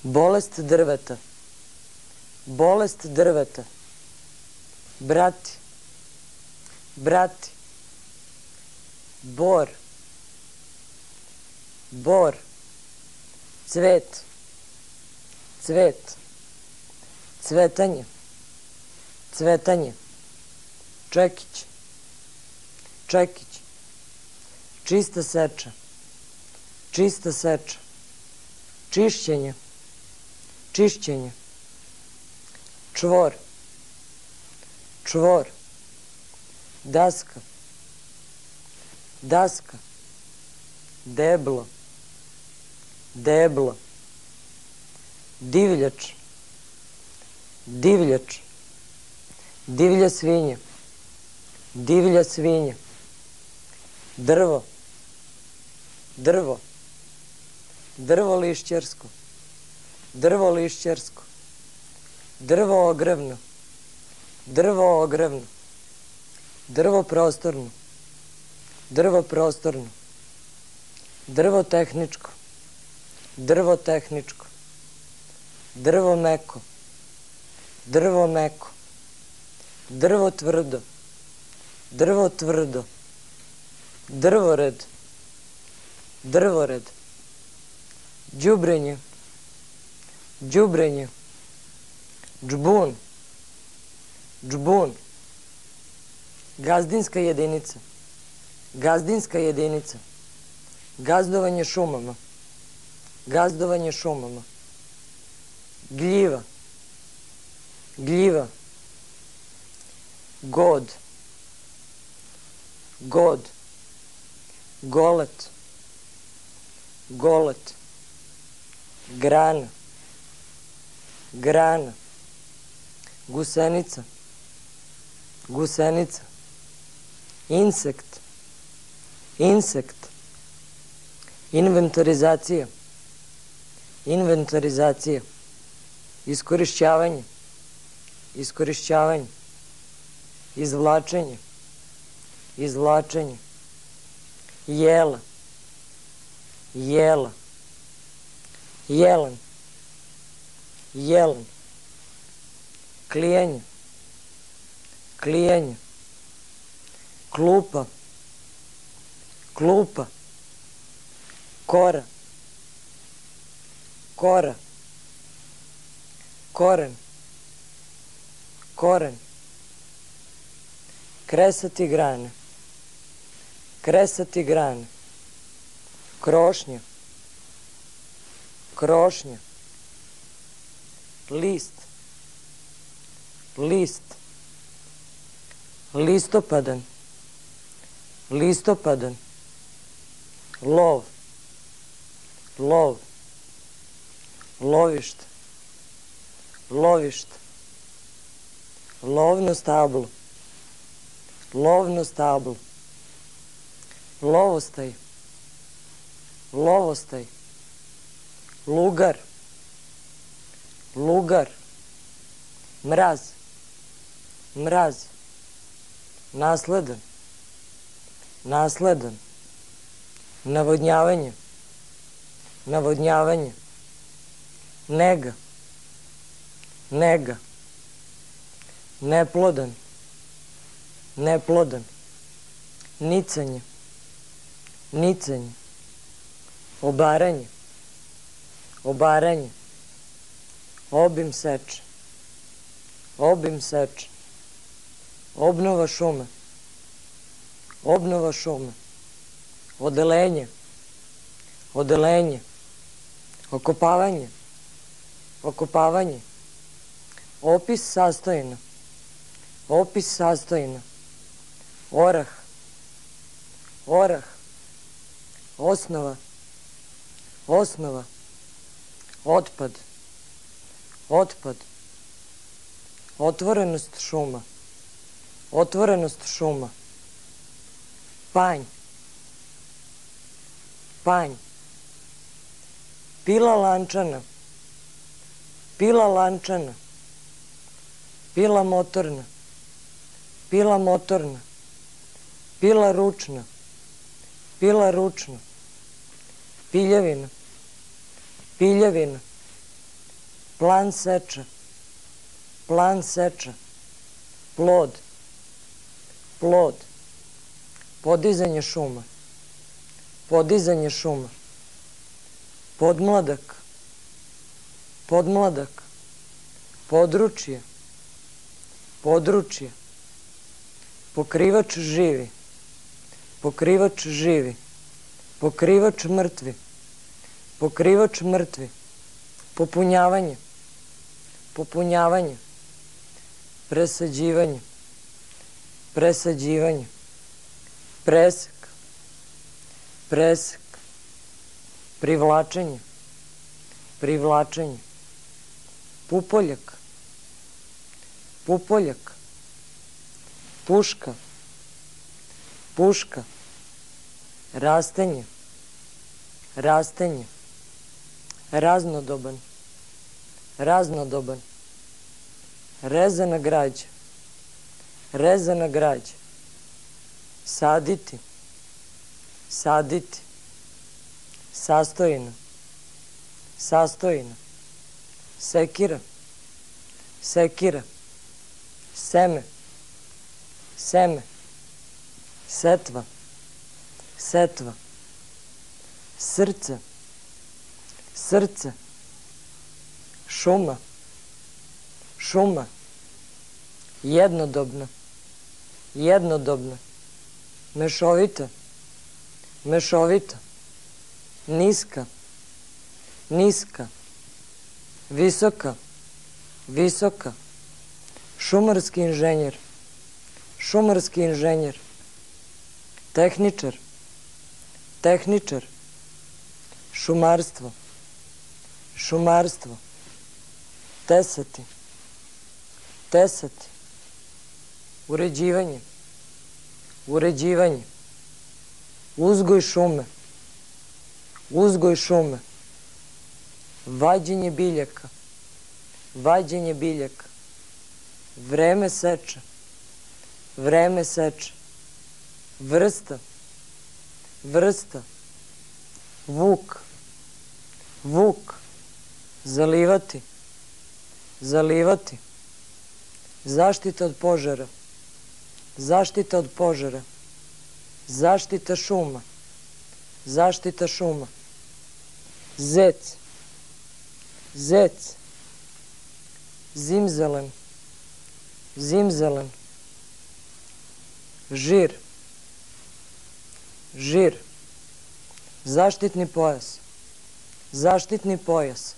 Bolest drveta. Bolest drveta. Brati. Brati. Bor. Bor. Cvet. Cvet. Cvetanje. Cvetanje. Čekić. Čekić. Čista seča. Čista seča. Čišćenje. Čišćenje. Čvor. Čvor. Daska. Daska. Deblo. Deblo. Divljač. Divljač. Divlja svinja. Divlja svinja. Drvo. Drvo. Drvo lišćarsko. Drvo lišćarsko. Drvo ogrevno. Drvo ogrevno. Drvo prostorno. Drvo prostorno. Drvo tehničko. Drvo tehničko. Drvo meko. Drvo meko. Drvo tvrdo. Drvo tvrdo. Drvored. Drvored. Đubrenje. Đubrenje. Džbun. Džbun. Gazdinska jedinica. Gazdinska jedinica. Gazdovanje šumama. Gazdovanje šumama. Gljiva. Gljiva. God. God. Golet. Golet. Grana. Grana. Gusenica. Gusenica. Insekt. Insekt. Inventarizacija. Inventarizacija. Iskorišćavanje. Iskorišćavanje. Izvlačenje. Izvlačenje. Jela. Jela. Jelen. Jelen. Klijenje. Klijenje. Klupa. Klupa. Kora. Kora. Koren. Koren. Kresati grane. Kresati grane. Krošnja. Krošnja. List. List. Listopadan. Listopadan. Lov. Lov. Lovište. Lovište. Lovno stablo. Lovno stablo. Lovostaj. Lovostaj. Lugar. Lugar. Mraz. Mraz. Nasledan. Nasledan. Navodnjavanje. Navodnjavanje. Nega. Nega. Neplodan. Neplodan. Nicanje. Nicanje. Obaranje. Obaranje. Obim seče. Obim seče. Obnova šume. Obnova šume. Odelenje. Odelenje. Okopavanje. Okopavanje. Opis sastojina. Opis sastojina. Orah. Orah. Osnova. Osnova. Otpad. Otpad. Otvorenost šuma. Otvorenost šuma. Panj. Panj. Pila lančana. Pila lančana. Pila motorna. Pila motorna. Pila ručna. Pila ručna. Piljevina. Piljevina. plan seča, plan seča, plod, plod, podizanje šuma, podizanje šuma, podmladak, podmladak, područje, područje, pokrivač živi, pokrivač živi, pokrivač mrtvi, pokrivač mrtvi, popunjavanje, popunjavanje, presađivanje, presađivanje, presek, presek, privlačenje, privlačenje, pupoljak, pupoljak, puška, puška, rastenje, rastenje, raznodoban, raznodoban, rezana građa, rezana građa, saditi, saditi, sastojina, sastojina, sekira, sekira, seme, seme, setva, setva, srce, srce, šuma, šuma, jednodobna, jednodobna, mešovita, mešovita, niska, niska, visoka, visoka, šumarski inženjer, šumarski inženjer, tehničar, tehničar, šumarstvo, šumarstvo, tesati, tesati, uređivanje, uređivanje, uzgoj šume, uzgoj šume, vađenje biljaka, vađenje biljaka, vreme seče, vreme seče, vrsta, vrsta, vuk, vuk, zalivati, zalivati, zaštita od požara, zaštita od požara, zaštita šuma, zaštita šuma, zec, zec, zimzelen, zimzelen, žir, žir, zaštitni pojas, zaštitni pojas,